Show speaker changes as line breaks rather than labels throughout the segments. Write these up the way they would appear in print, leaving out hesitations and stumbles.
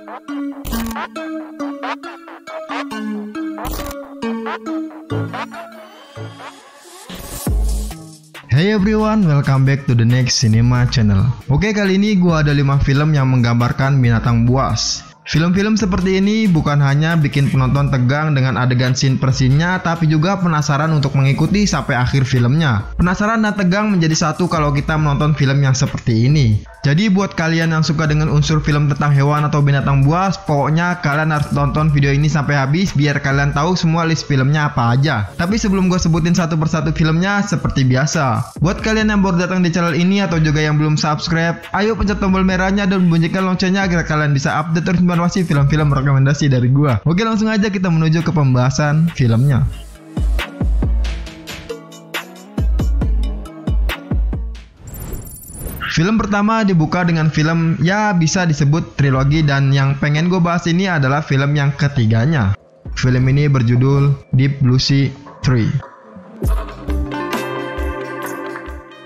Hey everyone, welcome back to the next cinema channel. Oke, kali ini gua ada 5 film yang menggambarkan binatang buas. Film-film seperti ini bukan hanya bikin penonton tegang dengan adegan scene per scene-nya, tapi juga penasaran untuk mengikuti sampai akhir filmnya. Penasaran dan tegang menjadi satu kalau kita menonton film yang seperti ini. Jadi buat kalian yang suka dengan unsur film tentang hewan atau binatang buas, pokoknya kalian harus tonton video ini sampai habis biar kalian tahu semua list filmnya apa aja. Tapi sebelum gue sebutin satu persatu filmnya, seperti biasa, buat kalian yang baru datang di channel ini atau juga yang belum subscribe, ayo pencet tombol merahnya dan bunyikan loncengnya agar kalian bisa update terus informasi film-film rekomendasi dari gue. Oke, langsung aja kita menuju ke pembahasan filmnya. Film pertama dibuka dengan film ya bisa disebut trilogi, dan yang pengen gue bahas ini adalah film yang ketiganya. Film ini berjudul Deep Blue Sea 3.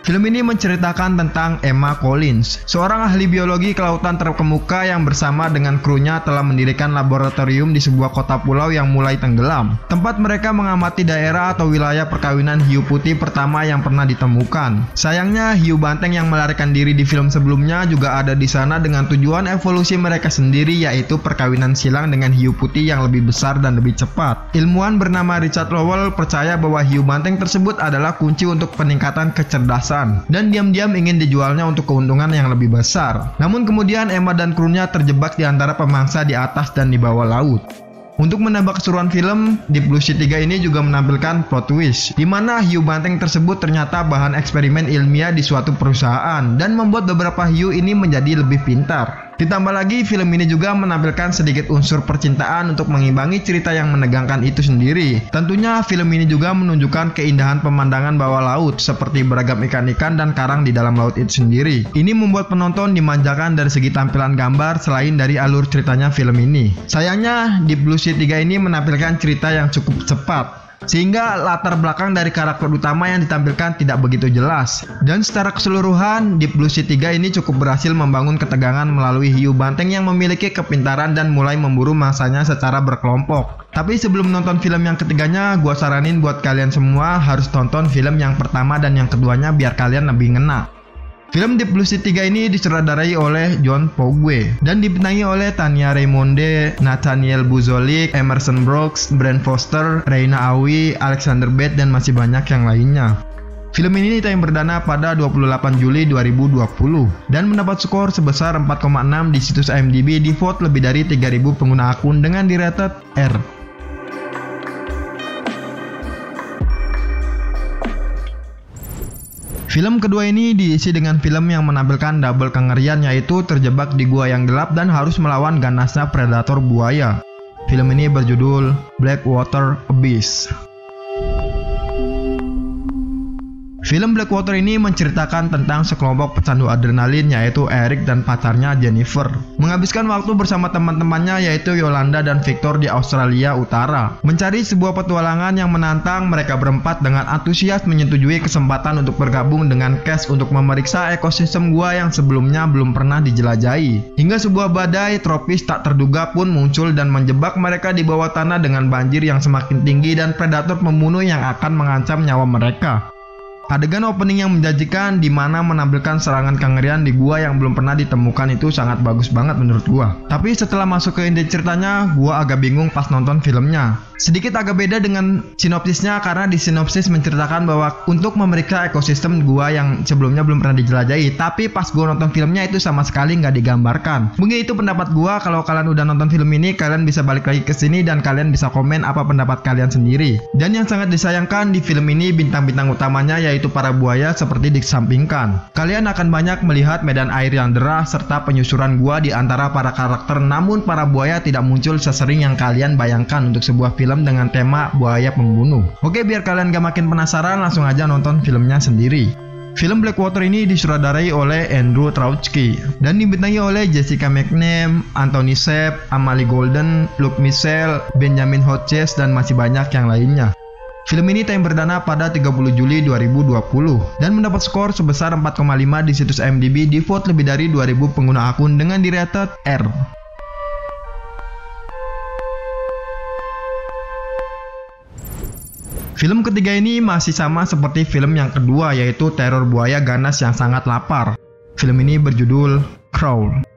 Film ini menceritakan tentang Emma Collins, seorang ahli biologi kelautan terkemuka yang bersama dengan krunya telah mendirikan laboratorium di sebuah kota pulau yang mulai tenggelam. Tempat mereka mengamati daerah atau wilayah perkawinan hiu putih pertama yang pernah ditemukan. Sayangnya, hiu banteng yang melarikan diri di film sebelumnya juga ada di sana dengan tujuan evolusi mereka sendiri, yaitu perkawinan silang dengan hiu putih yang lebih besar dan lebih cepat. Ilmuwan bernama Richard Lowell percaya bahwa hiu banteng tersebut adalah kunci untuk peningkatan kecerdasan, dan diam-diam ingin dijualnya untuk keuntungan yang lebih besar. Namun kemudian Emma dan krunya terjebak di antara pemangsa di atas dan di bawah laut. Untuk menambah keseruan film, Deep Blue Sea 3 ini juga menampilkan plot twist, di mana hiu banteng tersebut ternyata bahan eksperimen ilmiah di suatu perusahaan dan membuat beberapa hiu ini menjadi lebih pintar. Ditambah lagi, film ini juga menampilkan sedikit unsur percintaan untuk mengimbangi cerita yang menegangkan itu sendiri. Tentunya film ini juga menunjukkan keindahan pemandangan bawah laut seperti beragam ikan-ikan dan karang di dalam laut itu sendiri. Ini membuat penonton dimanjakan dari segi tampilan gambar selain dari alur ceritanya film ini. Sayangnya, Deep Blue Sea 3 ini menampilkan cerita yang cukup cepat, sehingga latar belakang dari karakter utama yang ditampilkan tidak begitu jelas. Dan secara keseluruhan, Deep Blue Sea 3 ini cukup berhasil membangun ketegangan melalui hiu banteng yang memiliki kepintaran dan mulai memburu mangsanya secara berkelompok. Tapi sebelum nonton film yang ketiganya, gua saranin buat kalian semua harus tonton film yang pertama dan yang keduanya biar kalian lebih ngena. Film Deep Blue Sea 3 ini disutradarai oleh John Pogwe dan dibintangi oleh Tania Raymonde, Nathaniel Buzolik, Emerson Brooks, Brent Foster, Reina Awi, Alexander Bett, dan masih banyak yang lainnya. Film ini tayang perdana pada 28 Juli 2020 dan mendapat skor sebesar 4,6 di situs IMDb, di vote lebih dari 3.000 pengguna akun dengan di rated R. Film kedua ini diisi dengan film yang menampilkan double kengerian, yaitu terjebak di gua yang gelap dan harus melawan ganasnya predator buaya. Film ini berjudul Blackwater Abyss. Film Blackwater ini menceritakan tentang sekelompok pecandu adrenalin, yaitu Eric dan pacarnya Jennifer, menghabiskan waktu bersama teman-temannya yaitu Yolanda dan Victor di Australia Utara, mencari sebuah petualangan yang menantang. Mereka berempat dengan antusias menyetujui kesempatan untuk bergabung dengan Cass untuk memeriksa ekosistem gua yang sebelumnya belum pernah dijelajahi. Hingga sebuah badai tropis tak terduga pun muncul dan menjebak mereka di bawah tanah dengan banjir yang semakin tinggi dan predator pembunuh yang akan mengancam nyawa mereka. Adegan opening yang menjanjikan di mana menampilkan serangan kengerian di gua yang belum pernah ditemukan itu sangat bagus banget menurut gua. Tapi setelah masuk ke inti ceritanya, gua agak bingung pas nonton filmnya. Sedikit agak beda dengan sinopsisnya, karena di sinopsis menceritakan bahwa untuk memeriksa ekosistem gua yang sebelumnya belum pernah dijelajahi, tapi pas gua nonton filmnya itu sama sekali nggak digambarkan. Mungkin itu pendapat gua. Kalau kalian udah nonton film ini, kalian bisa balik lagi ke sini dan kalian bisa komen apa pendapat kalian sendiri. Dan yang sangat disayangkan di film ini, bintang-bintang utamanya yaitu para buaya seperti dikesampingkan. Kalian akan banyak melihat medan air yang deras serta penyusuran gua di antara para karakter, namun para buaya tidak muncul sesering yang kalian bayangkan untuk sebuah film dengan tema buaya pembunuh. Oke, biar kalian gak makin penasaran, langsung aja nonton filmnya sendiri. Film Blackwater ini disutradarai oleh Andrew Trautsky dan dibintangi oleh Jessica McNamee, Anthony Sepp, Amalie Golden, Luke Michel, Benjamin Hodges, dan masih banyak yang lainnya. Film ini tayang perdana pada 30 Juli 2020 dan mendapat skor sebesar 4,5 di situs IMDb, di vote lebih dari 2000 pengguna akun dengan di rated R. Film ketiga ini masih sama seperti film yang kedua, yaitu teror buaya ganas yang sangat lapar. Film ini berjudul Crawl.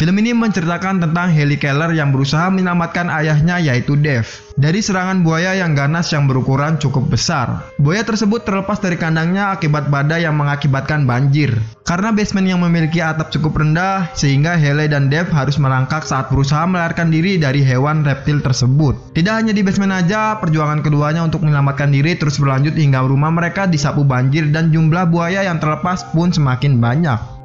Film ini menceritakan tentang Haley Keller yang berusaha menyelamatkan ayahnya, yaitu Dave, dari serangan buaya yang ganas yang berukuran cukup besar. Buaya tersebut terlepas dari kandangnya akibat badai yang mengakibatkan banjir. Karena basement yang memiliki atap cukup rendah, sehingga Haley dan Dave harus merangkak saat berusaha melarikan diri dari hewan reptil tersebut. Tidak hanya di basement aja, perjuangan keduanya untuk menyelamatkan diri terus berlanjut hingga rumah mereka disapu banjir dan jumlah buaya yang terlepas pun semakin banyak.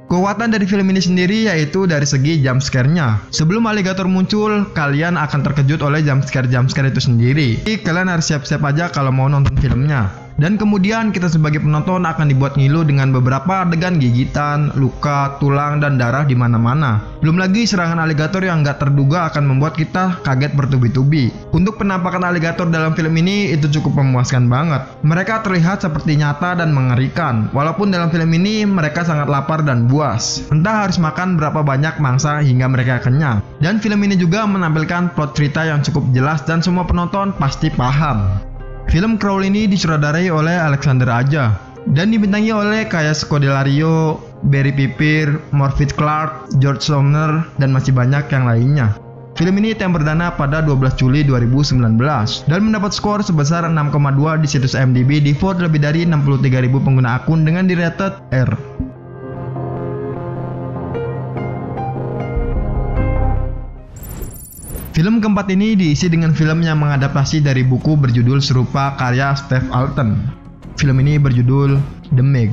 Kekuatan dari film ini sendiri yaitu dari segi jump scare-nya. Sebelum aligator muncul, kalian akan terkejut oleh jump scare itu sendiri. Jadi kalian harus siap-siap aja kalau mau nonton filmnya. Dan kemudian kita sebagai penonton akan dibuat ngilu dengan beberapa adegan gigitan, luka, tulang, dan darah di mana-mana. Belum lagi serangan aligator yang nggak terduga akan membuat kita kaget bertubi-tubi. Untuk penampakan aligator dalam film ini itu cukup memuaskan banget. Mereka terlihat seperti nyata dan mengerikan. Walaupun dalam film ini mereka sangat lapar dan buas. Entah harus makan berapa banyak mangsa hingga mereka kenyang. Dan film ini juga menampilkan plot cerita yang cukup jelas dan semua penonton pasti paham. Film Crawl ini disutradarai oleh Alexander Aja dan dibintangi oleh Kaya Scodelario, Barry Pipir, Morphy Clark, George Sumner, dan masih banyak yang lainnya. Film ini tayang perdana pada 12 Juli 2019 dan mendapat skor sebesar 6,2 di situs IMDb di vote lebih dari 63.000 pengguna akun dengan di-rated R. Film keempat ini diisi dengan film yang mengadaptasi dari buku berjudul serupa karya Steve Alten. Film ini berjudul The Meg.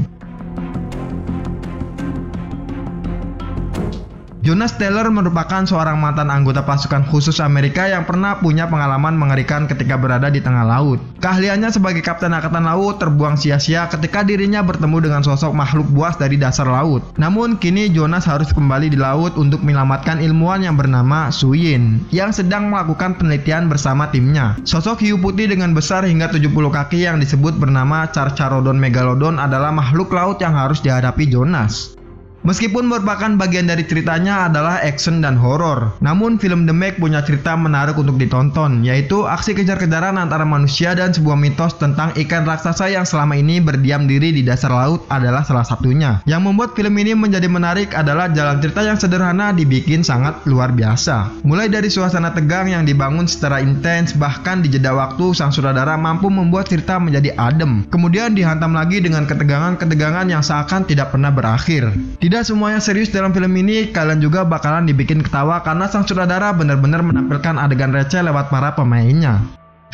Jonas Taylor merupakan seorang mantan anggota pasukan khusus Amerika yang pernah punya pengalaman mengerikan ketika berada di tengah laut. Keahliannya sebagai kapten angkatan laut terbuang sia-sia ketika dirinya bertemu dengan sosok makhluk buas dari dasar laut. Namun kini Jonas harus kembali di laut untuk menyelamatkan ilmuwan yang bernama Suyin yang sedang melakukan penelitian bersama timnya. Sosok hiu putih dengan besar hingga 70 kaki yang disebut bernama Carcharodon Megalodon adalah makhluk laut yang harus dihadapi Jonas. Meskipun merupakan bagian dari ceritanya adalah action dan horor, namun film The Meg punya cerita menarik untuk ditonton, yaitu aksi kejar-kejaran antara manusia dan sebuah mitos tentang ikan raksasa yang selama ini berdiam diri di dasar laut adalah salah satunya. Yang membuat film ini menjadi menarik adalah jalan cerita yang sederhana dibikin sangat luar biasa. Mulai dari suasana tegang yang dibangun secara intens, bahkan di jeda waktu sang sutradara mampu membuat cerita menjadi adem. Kemudian dihantam lagi dengan ketegangan-ketegangan yang seakan tidak pernah berakhir. Tidak semuanya serius dalam film ini, kalian juga bakalan dibikin ketawa karena sang sutradara benar-benar menampilkan adegan receh lewat para pemainnya.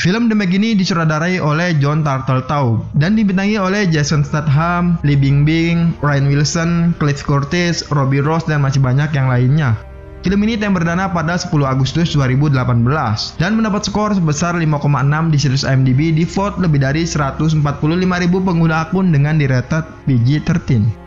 Film The Meg ini disutradarai oleh John Turteltaub dan dibintangi oleh Jason Statham, Lee Bingbing, Ryan Wilson, Cliff Curtis, Robbie Ross, dan masih banyak yang lainnya. Film ini tayang perdana pada 10 Agustus 2018 dan mendapat skor sebesar 5,6 di situs IMDb di vote lebih dari 145.000 pengguna akun dengan di-rated PG-13.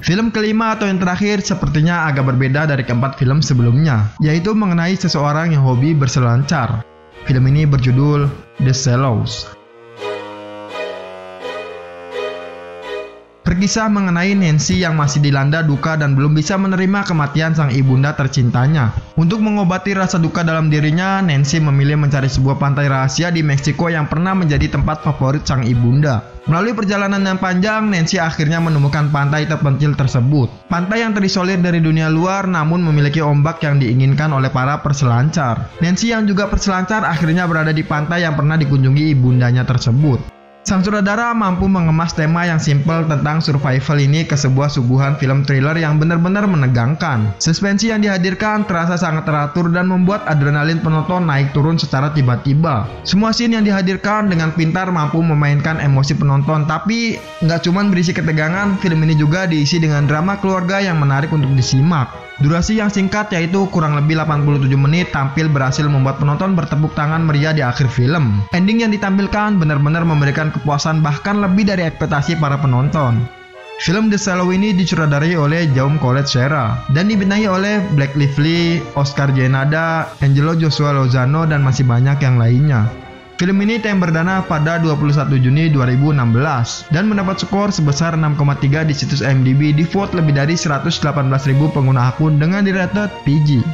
Film kelima atau yang terakhir sepertinya agak berbeda dari keempat film sebelumnya, yaitu mengenai seseorang yang hobi berselancar. Film ini berjudul The Shallows. Berkisah mengenai Nancy yang masih dilanda duka dan belum bisa menerima kematian sang ibunda tercintanya. Untuk mengobati rasa duka dalam dirinya, Nancy memilih mencari sebuah pantai rahasia di Meksiko yang pernah menjadi tempat favorit sang ibunda. Melalui perjalanan yang panjang, Nancy akhirnya menemukan pantai terpencil tersebut. Pantai yang terisolir dari dunia luar namun memiliki ombak yang diinginkan oleh para perselancar. Nancy yang juga perselancar akhirnya berada di pantai yang pernah dikunjungi ibundanya tersebut. Sang sutradara mampu mengemas tema yang simpel tentang survival ini ke sebuah suguhan film thriller yang benar-benar menegangkan. Suspensi yang dihadirkan terasa sangat teratur dan membuat adrenalin penonton naik turun secara tiba-tiba. Semua scene yang dihadirkan dengan pintar mampu memainkan emosi penonton, tapi nggak cuma berisi ketegangan, film ini juga diisi dengan drama keluarga yang menarik untuk disimak. Durasi yang singkat yaitu kurang lebih 87 menit tampil berhasil membuat penonton bertepuk tangan meriah di akhir film. Ending yang ditampilkan benar-benar memberikan kepuasan bahkan lebih dari ekspektasi para penonton. Film The Shallows ini disutradarai oleh Jaume Collet-Serra dan dibintangi oleh Blake Lively, Oscar Giannata, Angelo Joshua Lozano, dan masih banyak yang lainnya. Film ini tayang perdana pada 21 Juni 2016 dan mendapat skor sebesar 6,3 di situs IMDb, di vote lebih dari 118.000 pengguna akun dengan di-rated PG.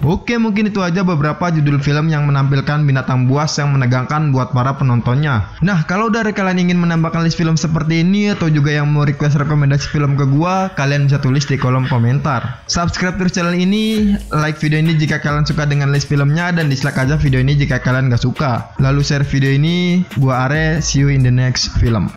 Oke, mungkin itu aja beberapa judul film yang menampilkan binatang buas yang menegangkan buat para penontonnya. Nah, kalau dari kalian ingin menambahkan list film seperti ini atau juga yang mau request rekomendasi film ke gua, kalian bisa tulis di kolom komentar. Subscribe terus channel ini, like video ini jika kalian suka dengan list filmnya, dan dislike aja video ini jika kalian gak suka. Lalu share video ini, gua Are, see you in the next film.